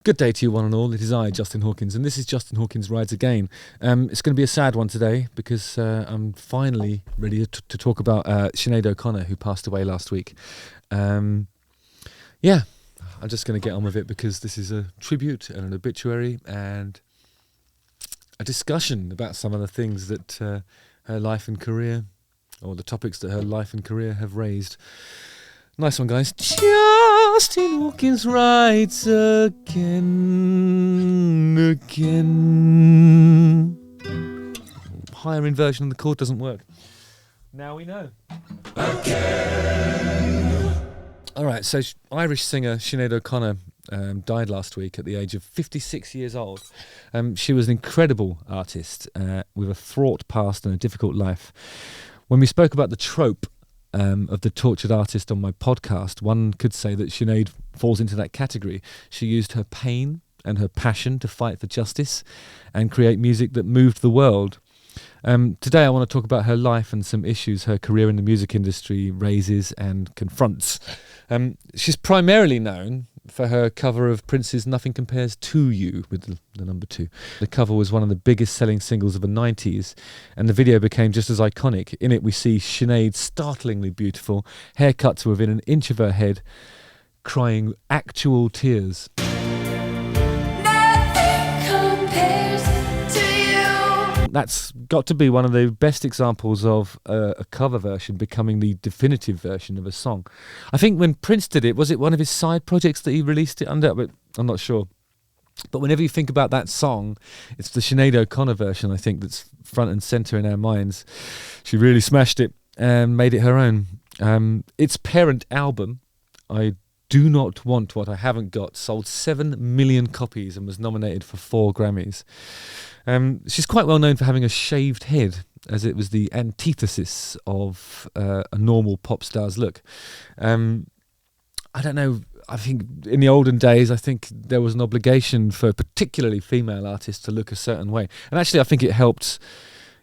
Good day to you one and all. It is I, Justin Hawkins, and this is Justin Hawkins Rides Again. It's going to be a sad one today because I'm finally ready to talk about Sinead O'Connor, who passed away last week. I'm just going to get on with it because this is a tribute and an obituary and a discussion about some of the things that her life and career, or the topics that her life and career have raised. Nice one, guys. Justin Hawkins Rides again. Higher inversion on the chord doesn't work. Now we know. Again. All right, so Irish singer Sinead O'Connor died last week at the age of 56 years old. She was an incredible artist with a fraught past and a difficult life. When we spoke about the trope of the tortured artist on my podcast, one could say that Sinead falls into that category. She used her pain and her passion to fight for justice and create music that moved the world. Today I want to talk about her life and some issues her career in the music industry raises and confronts. She's primarily known for her cover of Prince's Nothing Compares to You with the number 2. The cover was one of the biggest selling singles of the 90s, and the video became just as iconic. In it we see Sinead startlingly beautiful, haircut to within an inch of her head, crying actual tears. That's got to be one of the best examples of a cover version becoming the definitive version of a song. I think when Prince did it, was it one of his side projects that he released it under? But I'm not sure. But whenever you think about that song, it's the Sinead O'Connor version, I think, that's front and centre in our minds. She really smashed it and made it her own. Its parent album, I Do Not Want What I Haven't Got, sold 7 million copies and was nominated for 4 Grammys. She's quite well known for having a shaved head, as it was the antithesis of a normal pop star's look. I don't know, I think in the olden days, I think there was an obligation for particularly female artists to look a certain way. And actually I think it helped,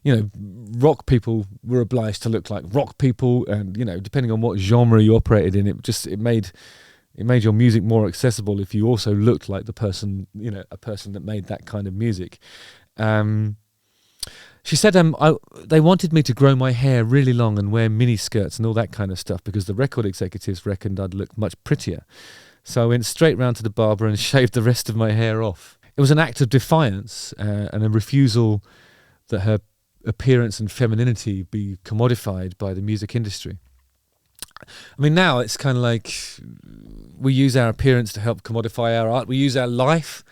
rock people were obliged to look like rock people, and, depending on what genre you operated in, it made your music more accessible if you also looked like the person, a person that made that kind of music. She said they wanted me to grow my hair really long and wear mini skirts and all that kind of stuff because the record executives reckoned I'd look much prettier. So I went straight round to the barber and shaved the rest of my hair off. It was an act of defiance and a refusal that her appearance and femininity be commodified by the music industry. I mean, now it's kind of like we use our appearance to help commodify our art. We use our life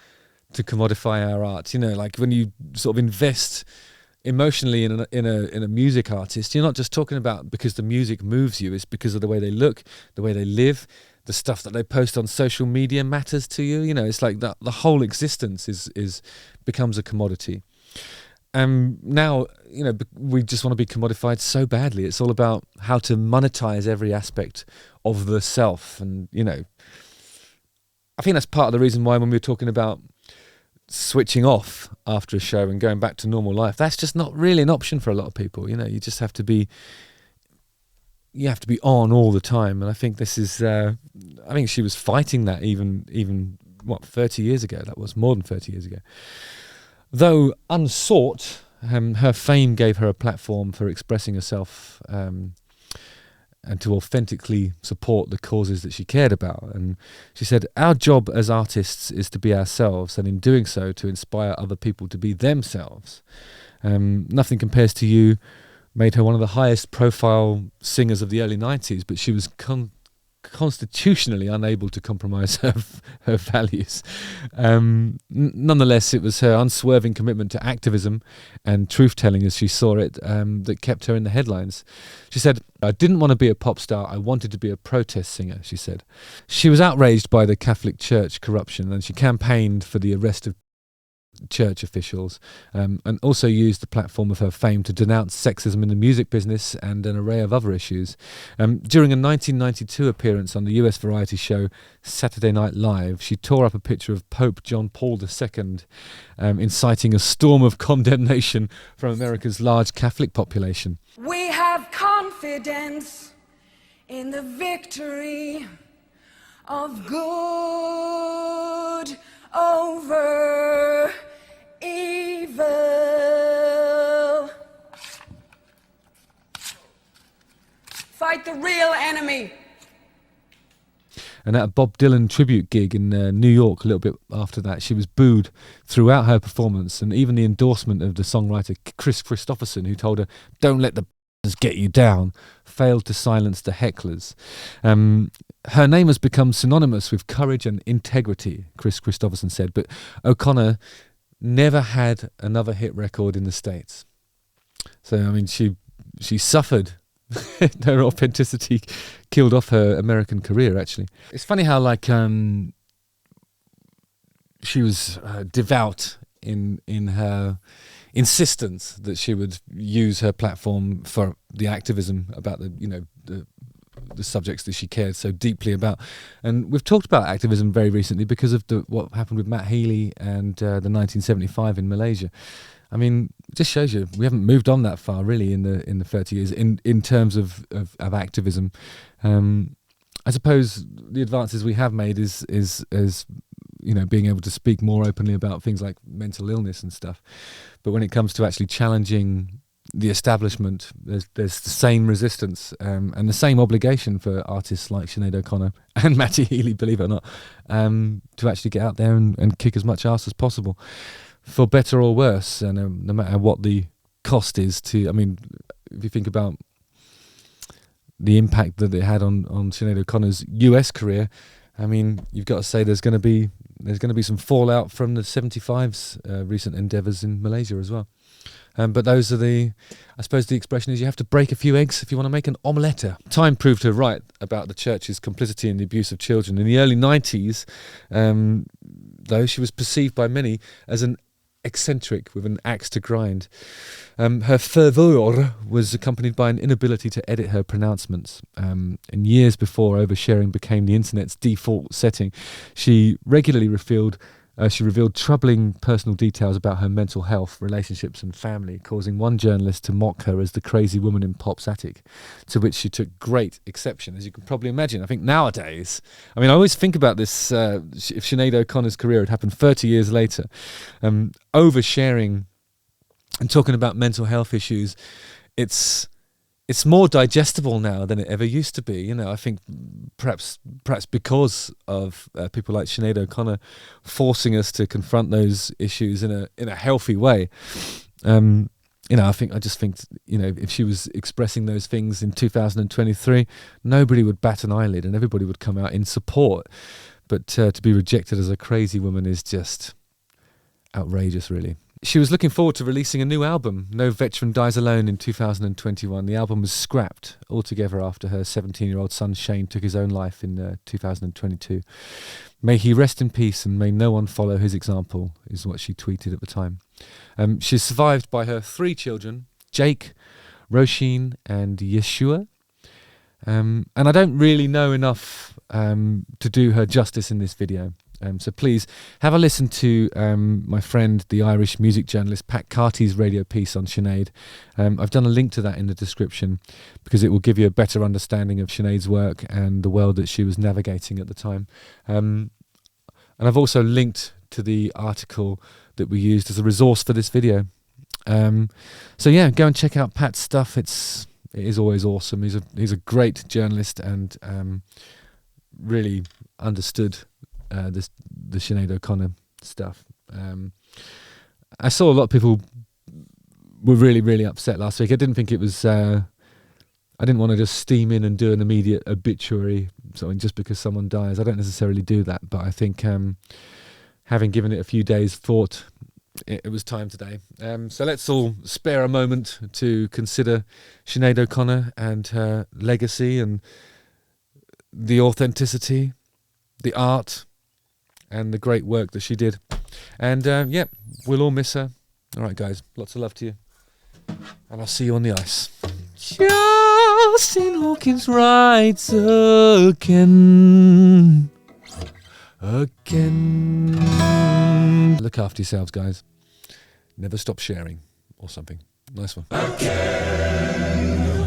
to commodify our art. Like when you sort of invest emotionally in a music artist, you're not just talking about because the music moves you. It's because of the way they look, the way they live, the stuff that they post on social media matters to you. It's like the whole existence becomes a commodity. Now, we just want to be commodified so badly. It's all about how to monetize every aspect of the self. And, I think that's part of the reason why when we were talking about switching off after a show and going back to normal life, that's just not really an option for a lot of people. You just have to be on all the time. And I think this is, I think she was fighting that even 30 years ago. That was more than 30 years ago. Though unsought, her fame gave her a platform for expressing herself and to authentically support the causes that she cared about. And she said, our job as artists is to be ourselves, and in doing so, to inspire other people to be themselves. Nothing Compares to You made her one of the highest profile singers of the early 90s, but she was constitutionally unable to compromise her values. Nonetheless, it was her unswerving commitment to activism and truth-telling, as she saw it, that kept her in the headlines. She said, I didn't want to be a pop star, I wanted to be a protest singer, she said. She was outraged by the Catholic Church corruption, and she campaigned for the arrest of church officials, and also used the platform of her fame to denounce sexism in the music business and an array of other issues. During a 1992 appearance on the US variety show Saturday Night Live, she tore up a picture of Pope John Paul II, inciting a storm of condemnation from America's large Catholic population. We have confidence in the victory of good. over evil. Fight the real enemy. And at a Bob Dylan tribute gig in New York a little bit after that, she was booed throughout her performance, and even the endorsement of the songwriter Chris Christopherson, who told her, "Don't let the get you down," failed to silence the hecklers. Her name has become synonymous with courage and integrity, Chris Christopherson said, but O'Connor never had another hit record in the States. So, I mean, she suffered. Her authenticity killed off her American career, actually. It's funny how, like, she was devout in her insistence that she would use her platform for the activism about the subjects that she cared so deeply about. And we've talked about activism very recently because of what happened with Matt Healy and the 1975 in Malaysia. I mean, it just shows you we haven't moved on that far really in the 30 years in terms of activism. I suppose the advances we have made is being able to speak more openly about things like mental illness and stuff. But when it comes to actually challenging the establishment, there's the same resistance and the same obligation for artists like Sinead O'Connor and Matty Healy, believe it or not, to actually get out there and kick as much ass as possible, for better or worse, and no matter what the cost is. I mean, if you think about the impact that it had on Sinead O'Connor's US career, I mean, you've got to say there's going to be some fallout from the 75's recent endeavours in Malaysia as well. But those are I suppose the expression is you have to break a few eggs if you want to make an omelette. Time proved her right about the church's complicity in the abuse of children. In the early 90s, though, she was perceived by many as an eccentric with an axe to grind. Her fervour was accompanied by an inability to edit her pronouncements. And years before oversharing became the internet's default setting, she regularly revealed troubling personal details about her mental health, relationships and family, causing one journalist to mock her as the crazy woman in Pop's attic, to which she took great exception, as you can probably imagine. I think nowadays, I mean, I always think about this, if Sinead O'Connor's career had happened 30 years later, oversharing and talking about mental health issues, it's more digestible now than it ever used to be. I think perhaps because of people like Sinead O'Connor forcing us to confront those issues in a healthy way. I just think if she was expressing those things in 2023, nobody would bat an eyelid and everybody would come out in support. But to be rejected as a crazy woman is just outrageous, really. She was looking forward to releasing a new album, No Veteran Dies Alone, in 2021. The album was scrapped altogether after her 17-year-old son Shane took his own life in 2022. May he rest in peace and may no one follow his example, is what she tweeted at the time. She's survived by her 3 children, Jake, Roisin and Yeshua. And I don't really know enough to do her justice in this video. So please have a listen to my friend, the Irish music journalist Pat Carty's radio piece on Sinead. I've done a link to that in the description because it will give you a better understanding of Sinead's work and the world that she was navigating at the time. And I've also linked to the article that we used as a resource for this video. So yeah, go and check out Pat's stuff. It is always awesome. He's a great journalist and really understood the Sinead O'Connor stuff. I saw a lot of people were really, really upset last week. I didn't think it was I didn't want to just steam in and do an immediate obituary something just because someone dies. I don't necessarily do that, but I think having given it a few days thought, it was time today. So let's all spare a moment to consider Sinead O'Connor and her legacy and the authenticity, the art and the great work that she did. And we'll all miss her. All right, guys, lots of love to you. And I'll see you on the ice. Justin Hawkins writes again. Look after yourselves, guys. Never stop sharing or something. Nice one. Again.